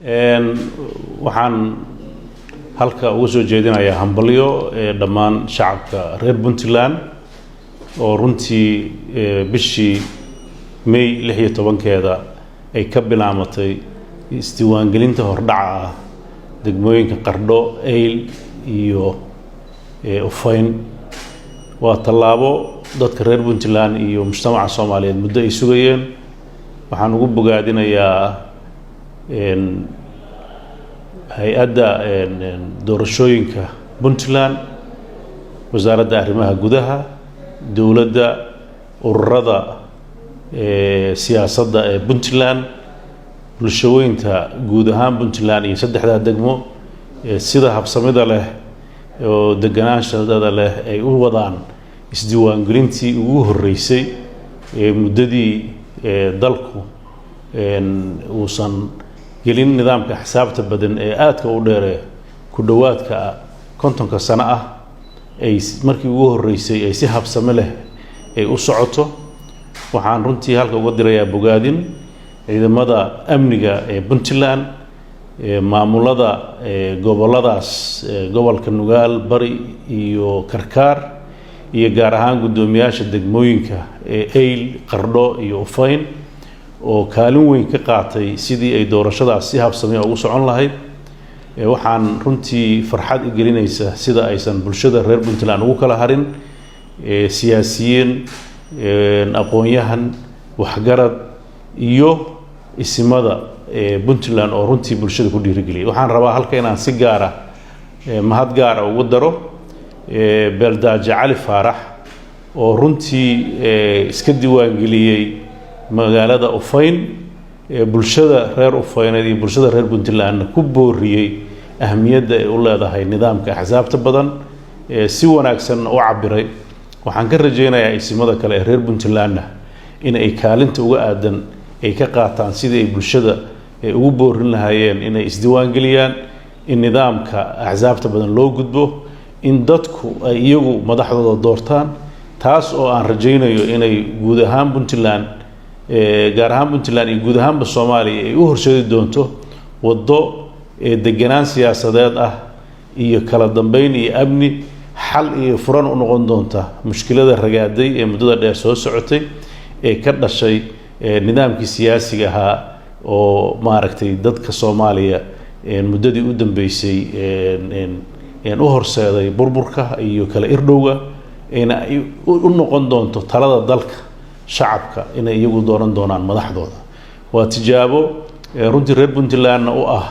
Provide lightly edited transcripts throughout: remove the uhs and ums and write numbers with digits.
waxaan halka ugu soo jeedinayaa hambalyo dhammaan shacabka reer Puntland oo runtii bishii May 16keeda ay ka bilaamatay isdiiwaangelinta hordhaca degmooyinka Qardho, Eyl iyo Ufayn. waa tallaabo dadka reer Puntland iyo mujtamaca Soomaaliyeed muddo ay sugayeen. waxaan ugu bogaadinayaa hay'adda doorashooyinka Puntland, wasaaradda arrimaha gudaha, dowladda, ururada siyaasadda ee Puntland, bulshooyinka guud ahaan Puntland iyo saddexda degmo sida habsamida leh oo deganaanshadeeda leh ay u wadaan isdiiwaangelintii ugu horeysay muddadii dalku uusan gelin nidaamka xisaabta badan ee aadka u dheer ku dhawaadka 50 sano ah ay markii ugu horeysay ay si habsame leh ay u socoto. waxaan runtii halka uga dirayaa bogaadin ciidamada amniga ee Puntland, maamulada goboladaas, gobolka Nugaal, Bari iyo Karkaar, iyo gaar ahaan gudoomiyaasha degmooyinka Eyl, Qardho iyo Ufayn oo kaalin weyn ka qaatay sidii ay doorashadaas si habsame ugu socon lahayd. waxaan runtii farxad gelinaysa sida aysan bulshada reer Puntland ugu kala harin siyaasiyiin, aqoon-yahan, waxgarad iyo isimada Puntland oo runtii bulshada ku dhiirigeliyay. waxaan rabaa halka inaan si gaar ah mahad gaar ah ugu daro Beeldaaje Cali Faarax oo runtii iska diiwaangeliyay magaalada Ufayn, bulshada reer Ufayn iyo bulshada reer Puntland ku booriyay ahmiyadda ay u leedahay nidaamka axsaabta badan si wanaagsan u cabiray. waxaan ka rajaynayaa isimada kale ee reer Puntland in ay kaalinta uga aadan ay ka qaataan sidii ay bulshada ugu boorin lahaayeen inay isdiiwaangeliyaan, in nidaamka axsaabta badan loo gudbo, in dadku ay iyagu madaxdooda doortaan, taas oo aan rajaynayo inay guud ahaan Puntland gaar ahaan Puntland iyo guud ahaanba Soomaaliya ay u horseedi doonto waddo deganaan siyaasadeed ah iyo kala dambeyn iyo amni xal iyo furan u noqon doonta mushkilada ragaaday ee muddada dheer soo socotay ee ka dhashay nidaamkii siyaasiga ahaa oo maaragtay dadka Soomaaliya muddadii u dambeysay u horseeday burburka iyo kala irdhowga ay u noqon doonto talada dalka shacabka inay iyagu dooran doonaan madaxdooda. waa tijaabo runtii reer Puntland u ah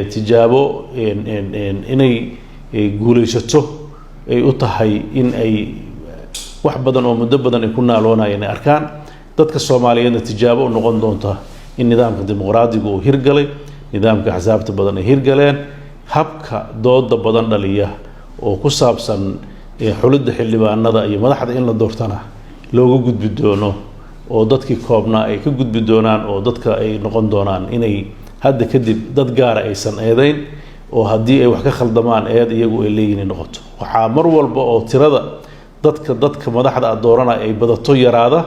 tijaabo inay guulaysato ay u tahay in ay wax badan oo muddo badan ay ku naaloonayeen arkaan. dadka Soomaaliyeedna tijaabo u noqon doonta in nidaamka dimuqraadiga uu hirgalay, nidaamka axsaabta badan ay hirgaleen, habka dooda badan dhaliya oo ku saabsan xulidda xildhibaanada iyo madaxda in la doortana looga gudbi doono oo dadkii koobnaa ay ka gudbi doonaan oo dadka ay noqon doonaan inay hadda kadib dad gaara aysan eedayn oo haddii ay wax ka khaldamaan eed iyagu ay leeyihiin noqoto. waxaa mar walba oo tirada dadka madaxda dooranaya ay badato yaraada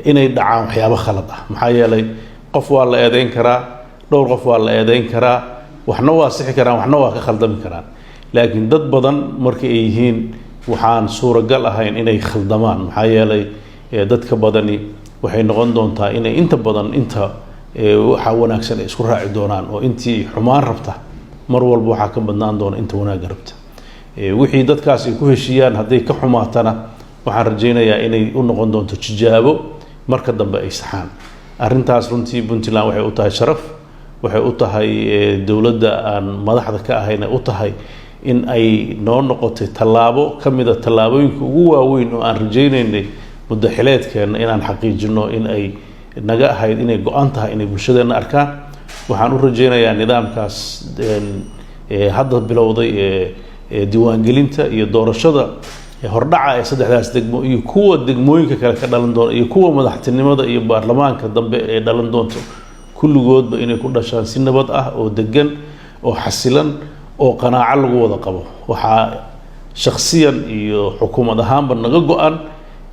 inay dhacaan waxyaabo khalad ah. maxaa yeelay qof waa la eedayn karaa, dhowr qof waa la eedayn karaa, waxna waa sixi karaan, waxna waa ka khaldami karaan. laakiin dad badan markii ay yihiin waxaan suuragal ahayn inay khaldamaan. maxaa yeelay dadka badani waxay noqon doontaa inay inta badan inta waxa wanaagsan ay isku raaci doonaan oo intii xumaan rabta mar walba waxa ka badnaan doona inta wanaag rabta. wixii dadkaas ay ku heshiyaan haday ka xumaatana waxaan rajaynayaa inay u noqon doonto tijaabo marka dambe ay saxaan. arrintaas runtii Puntland waxay u tahay sharaf, waxay u tahay dawladda aan madaxda ka ahayn u tahay in ay noo noqotay tallaabo kamida tallaabooyinka ugu waaweyn oo aan rajaynaynay muddo xileedkeena inaan xaqiijino in ay naga ahayd inay go'an tahay inay bulshadeena arkaan. waxaan u rajaynayaa nidaamkaas hadda bilowday diiwaangelinta iyo doorashada hordhaca ee saddexdaas degmo iyo kuwa degmooyinka kale ka dhalan doona iyo kuwa madaxtinimada iyo baarlamaanka dambe ee dhalan doonto kulligoodba inay ku dhashaan si nabad ah oo degan oo xasilan oo qanaaco lagu wada qabo. waxaa shakhsiyan iyo xukuumad ahaanba naga go'an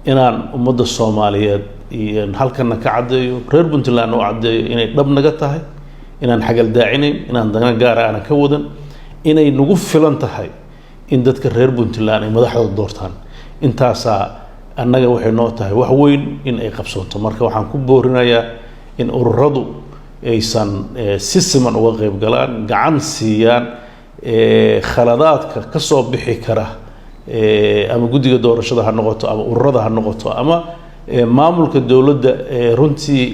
inaan ummadda Soomaaliyeed iyo halkan ka cadeeyo reer Puntland oo cadeeyo inay dhab naga tahay inaan xagal daacinayn inaan dana gaar ah aan ka wadan inay nagu filan tahay in dadka reer Puntland ay madaxdooda doortaan intaasa annaga waxay noo tahay wax weyn in ay qabsoonto marka waxaan ku boorinayaa in ururadu aysan si siman uga qayb galaan gacan siiyaan khaladaadka ka soo bixi kara ama guddiga doorashada ha noqoto ama ururada ha noqoto ama maamulka dawladda runtii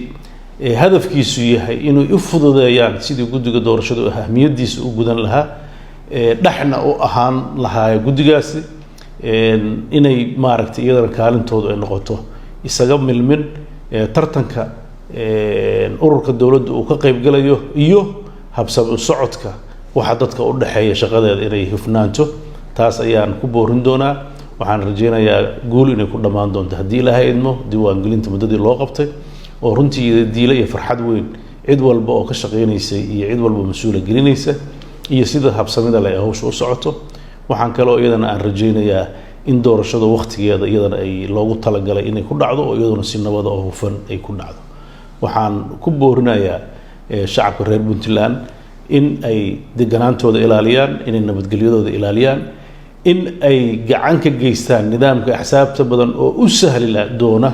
hadafkiisu yahay inuu u fududeeyaan sidii guddiga doorashada ahmiyadiisa u gudan lahaa dhaxna u ahaan lahaa guddigaasi inay maaragtay iyadana kaalintoodu ay noqoto isaga milmin tartanka ururka dawladda uu ka qayb galayo iyo habsami socodka waxa dadka u dhaxeeya shaqadeeda inay hufnaanto taas ayaan ku boorin doonaa waxaan rajeynayaa guul inay ku dhamaan doonto haddii ilaahay idmo diiwaangelinta muddadii loo qabtay oo runtii diila iyo farxad weyn cid walba oo ka shaqeynaysay iyo cid walba mas'uul gelinaysa iyo sida habsamida leh hawsha u socoto waxaan kaloo iyadana aan rajeynayaa in doorashada waqtigeeda iyadana ay loogu talagalay inay ku dhacdo oo iyaduna si nabad oo hufan ay ku dhacdo waxaan ku boorinayaa shacabka reer Puntland in ay deganaantooda ilaaliyaan inay nabadgelyadooda ilaaliyaan in ay gacan ka geystaan nidaamka axsaabta badan oo u sahli doona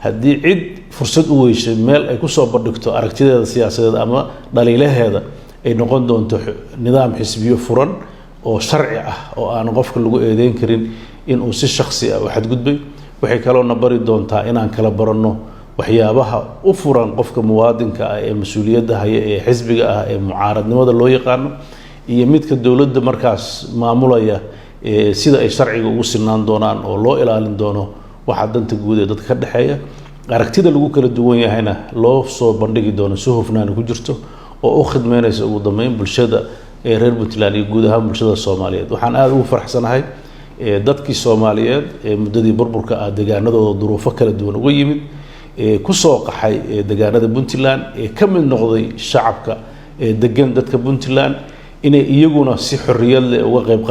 haddii cid fursad u weysay meel ay ku soo bandhigto aragtideeda siyaasadeed ama dhaliilaheeda ay noqon doonto nidaam xisbiyo furan oo sharci ah oo aan qofka lagu eedeyn karin in uu si shakhsi ah u xadgudbay waxay kaloo na bari doontaa inaan kala baranno waxyaabaha u furan qofka muwaadinka ah ee mas'uuliyadda haya ee xisbiga ah ee mucaaradnimada loo yaqaano iyo midka dawladda markaas maamulaya sida ay sharciga ugu sinaan doonaan oo loo ilaalin doono waxa danta guud ee dadka ka dhaxeeya aragtida lagu kala duwan yahayna loo soo bandhigi doono si hufnaan ku jirto oo u khidmeynaysa ugu dambeyn bulshada ee reer Puntland iyo guud ahaan bulshada Soomaaliyeed waxaan aad ugu faraxsanahay dadkii Soomaaliyeed ee muddadii burburka ah deegaanadooda duruufo kala duwan uga yimid ku soo qaxay deegaanada Puntland ee ka mid noqday shacabka degan dadka Puntland inay iyaguna si xorriyad leh uga qayb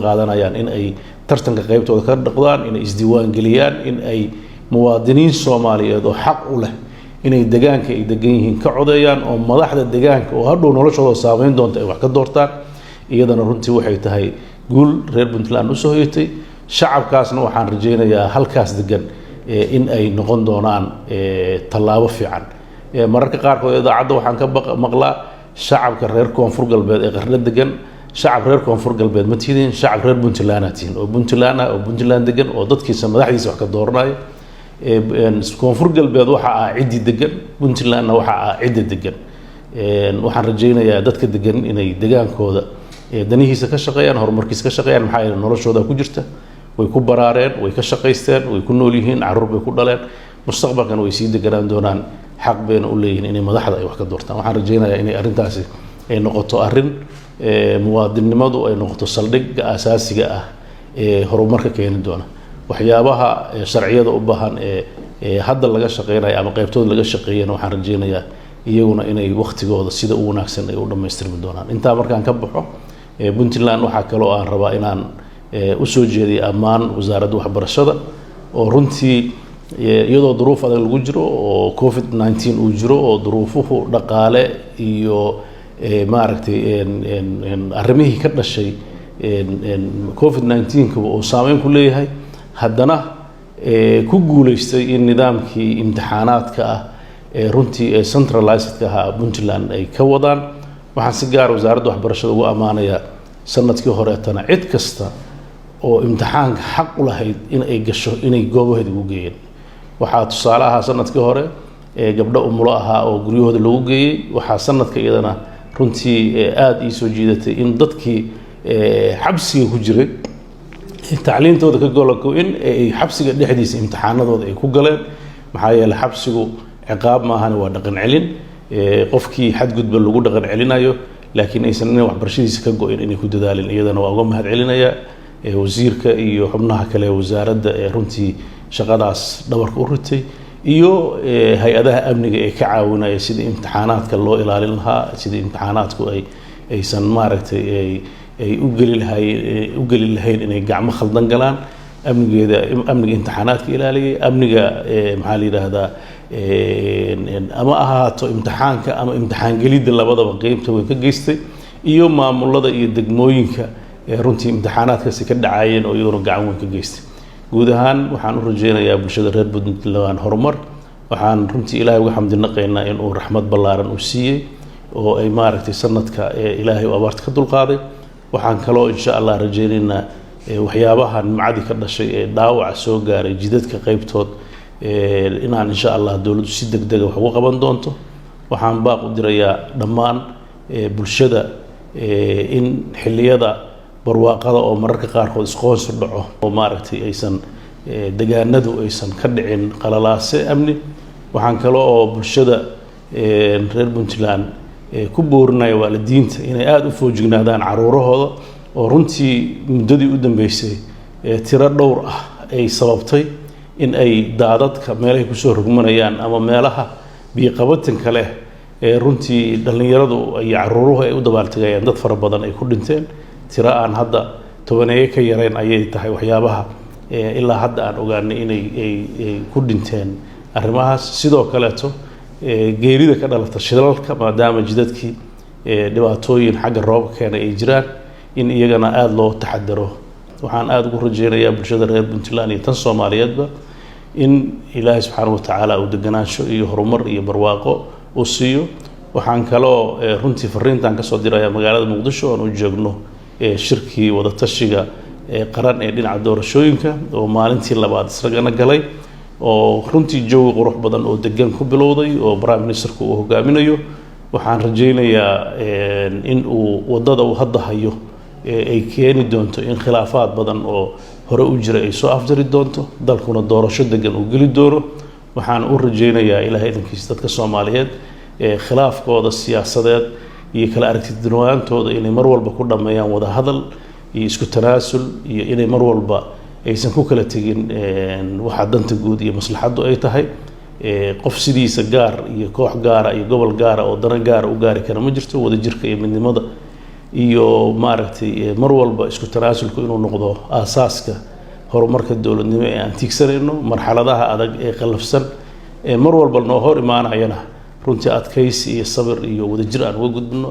qaadanayaan in ay tartanka qaybtooda ka dhaqdaan inay isdiiwaan geliyaan in ay muwaadiniin Soomaaliyeed oo xaq u leh inay deegaanka ay degan yihiin ka codeeyaan oo madaxda deegaanka oo hadhow noloshooda saameyn doonta ay wax ka doortaan iyadana runtii waxay tahay guul reer Puntland u soo hoyatay shacabkaasna waxaan rajeynayaa halkaas degan in ay noqon doonaan tallaabo fiican mararka qaarkood idaacadda waxaan ka maqlaa shacabka reer koonfur galbeed ee qarna degan shacab reer koonfur galbeed ma tihiin shacab reer Puntland tihiin oo Puntland ah oo Puntland degan oo dadkiisa madaxdiisa wax ka dooranaya koonfur galbeed waxa ah cidi degan Puntlandna waxa ah cidi degan waxaan rajeynayaa dadka degan inay degaankooda danihiisa ka shaqeeyaan horumarkiisa ka shaqeeyaan maxaa yeelay noloshooda ku jirta way ku baraareen way ka shaqeysteen way ku nool yihiin caruur bay ku dhaleen mustaqbalkan way sii deganaan doonaan xaq bayna u leeyihiin inay madaxda ay wax ka doortaan waxaan rajeynayaa inay arrintaasi ay noqoto arrin muwaadinimadu ay noqoto saldhigga asaasiga ah ee horumarka keeni doona waxyaabaha sharciyada u baahan ee hadda laga shaqeynayo ama qaybtooda laga shaqeeyana waxaan rajeynayaa iyaguna inay waqtigooda sida ugu wanaagsan ay u dhameystirmi doonaan intaa markaan ka baxo Puntland waxa kale oo aan rabaa inaan u soo jeediyo ammaan wasaaradda waxbarashada oo runtii iyadoo duruuf adag lagu jiro oo COVID-19 uu jiro oo duruufuhu dhaqaale iyo maaragtay arrimihii ka dhashay COVID-19 uu saameyn ku leeyahay haddana ku guuleystay in nidaamkii imtixaanaadka ah runtii centralized ah Puntland ay ka wadaan waxaan si gaar wasaaradda waxbarashada ugu amaanayaa sanadkii horeetana cid kasta oo imtixaanka xaq u lahayd in ay gasho inay goobaheeda ugu geeyeen waxaa tusaale ahaa sanadkii hore gabdho umulo ahaa oo guryahooda lagu geeyey waxaa sanadka iyadana runtii aad ii soo jiidatay in dadkii xabsiga ku jiray tacliintooda ka golako in ay xabsiga dhexdiisa imtixaanadooda ay ku galeen maxaa yeelay xabsigu ciqaab maahan waa dhaqan celin qofkii xadgudba lagu dhaqan celinayo laakiin aysan inay waxbarashadiisa ka go'in inay ku dadaalin iyadana waa uga mahad celinayaa wasiirka iyo xubnaha kale wasaaradda runtii shaqadaas dhabarka u ritay iyo hay-adaha amniga ee ka caawinaya sidii imtixaanaadka loo ilaalin lahaa sidii imtixaanaadku aysan maaragtay ay u geli lahayn inay gacmo khaldan galaan amniga imtixaanaadka ilaaliyay amniga maxaa la yiraahdaa ama ahaato imtixaanka ama imtixaan gelidda labadaba qeybta way ka geystay iyo maamulada iyo degmooyinka runtii imtixaanaadkaasi ka dhacayeen oo iyaduna gacan weyn ka geystay guud ahaan waxaan u rajeynayaa bulshada reer Puntland horumar waxaan runtii ilaahay uga xamdinaqaynaa in uu raxmad ballaaran u siiyey oo ay maaragtay sanadka ilaahay u abaarta ka dulqaaday waxaan kaloo insha Allah rajeynaynaa waxyaabahan macadi ka dhashay ee dhaawac soo gaaray jidadka qaybtood inaan insha Allah dawladdu si degdeg ah wax uga qaban doonto waxaan baaq u dirayaa dhammaan bulshada in xilliyada barwaaqada oo mararka qaarkood isqoonsi dhaco oo maaragtay aysan deegaanadu aysan ka dhicin qalalaase amni waxaan kaloo oo bulshada reer Puntland ku boorinaya waalidiinta inay aad u foojignaadaan caruurahooda oo runtii muddadii u dambeysay tiro dhowr ah ay sababtay in ay daadadka meelaha ku soo rogmanayaan ama meelaha biyo qabatanka leh runtii dhalinyaradu ay caruuruhu ay u dabaaltagayaan dad fara badan ay ku dhinteen tiro aan hadda tobaneeye ka yareyn ayay tahay waxyaabaha ilaa hadda aan ogaanay inay ku dhinteen arrimahaas sidoo kaleeto geerida ka dhalata shilalka maadaama jidadkii dhibaatooyin xagga roobka keenay ay jiraan in iyagana aad loo taxadaro waxaan aad ugu rajeynayaa bulshada reer Puntland iyo tan Soomaaliyeedba in Ilaahay subxaanahu wa tacaala uu deganaansho iyo horumar iyo barwaaqo u siiyo waxaan kaloo runtii fariintan ka soo dirayaa magaalada Muqdisho oo u joogno shirkii wada tashiga qaran ee dhinaca doorashooyinka oo maalintii labaad isragana galay oo runtii jooga qurux badan oo degan ku bilowday oo prime ministerku uu hogaaminayo waxaan rajeynayaa in uu wadada uu hadda hayo ay keeni doonto in khilaafaad badan oo hore u jira ay soo afjari doonto dalkuna doorasho degan uu geli doono waxaan u rajeynayaa ilaahay idinkiisa dadka Soomaaliyeed khilaafkooda siyaasadeed iyo kala aragtidoonaantooda inay mar walba ku dhameeyaan wada hadal iyo isku tanaasul iyo inay mar walba aysan ku kala tagin waxa danta guud iyo maslaxadu ay tahay qof sidiisa gaar iyo koox gaar iyo gobol gaar oo dana gaar u gaari kara ma jirto wada jirka iyo midnimada iyo maaragtay mar walba isku tanaasulku inuu noqdo aasaaska horumarka dawladnimo ee aan tiigsanayno marxaladaha adag ee qalafsan mar walba noo hor imaanayana runtii adkaysi iyo sabir iyo wada jir aan uga gudbino